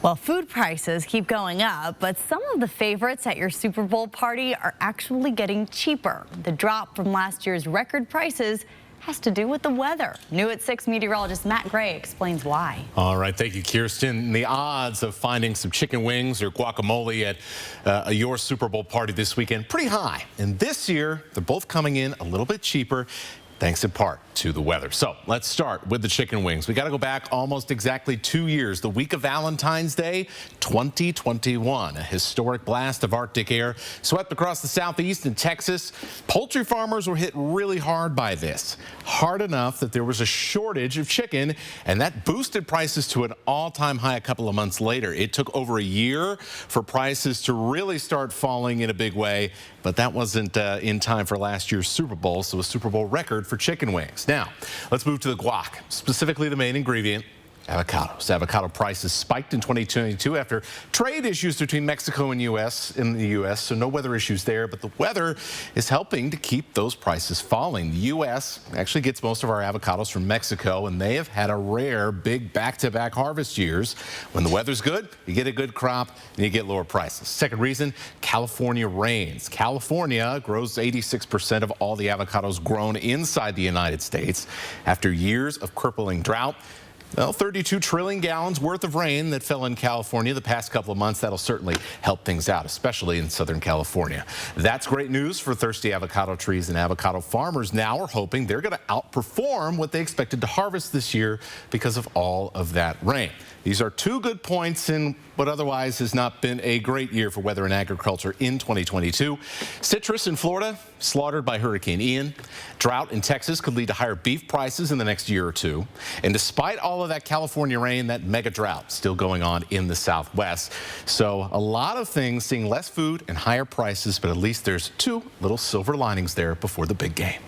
Well, food prices keep going up, but some of the favorites at your Super Bowl party are actually getting cheaper. The drop from last year's record prices has to do with the weather. New at 6 meteorologist Matt Gray explains why. All right, thank you, Kirsten. The odds of finding some chicken wings or guacamole at your Super Bowl party this weekend, pretty high. And this year, they're both coming in a little bit cheaper, thanks in part to the weather. So let's start with the chicken wings. We got to go back almost exactly 2 years. The week of Valentine's Day, 2021. A historic blast of Arctic air swept across the southeast and Texas. Poultry farmers were hit really hard by this. Hard enough that there was a shortage of chicken, and that boosted prices to an all-time high a couple of months later. It took over a year for prices to really start falling in a big way, but that wasn't in time for last year's Super Bowl, so a Super Bowl record for chicken wings. Now, let's move to the guac, specifically the main ingredient, avocados. Avocado prices spiked in 2022 after trade issues between Mexico and the U.S., so no weather issues there, but the weather is helping to keep those prices falling. The U.S. actually gets most of our avocados from Mexico, and they have had a rare big back-to-back harvest years. When the weather's good, you get a good crop and you get lower prices. Second reason, California rains. California grows 86% of all the avocados grown inside the United States. After years of crippling drought, well, 32 trillion gallons worth of rain that fell in California the past couple of months. That'll certainly help things out, especially in Southern California. That's great news for thirsty avocado trees, and avocado farmers now are hoping they're going to outperform what they expected to harvest this year because of all of that rain. These are two good points in what otherwise has not been a great year for weather and agriculture in 2022. Citrus in Florida slaughtered by Hurricane Ian. Drought in Texas could lead to higher beef prices in the next year or two. And despite all of that California rain, that mega drought still going on in the Southwest. So a lot of things seeing less food and higher prices, but at least there's two little silver linings there before the big game.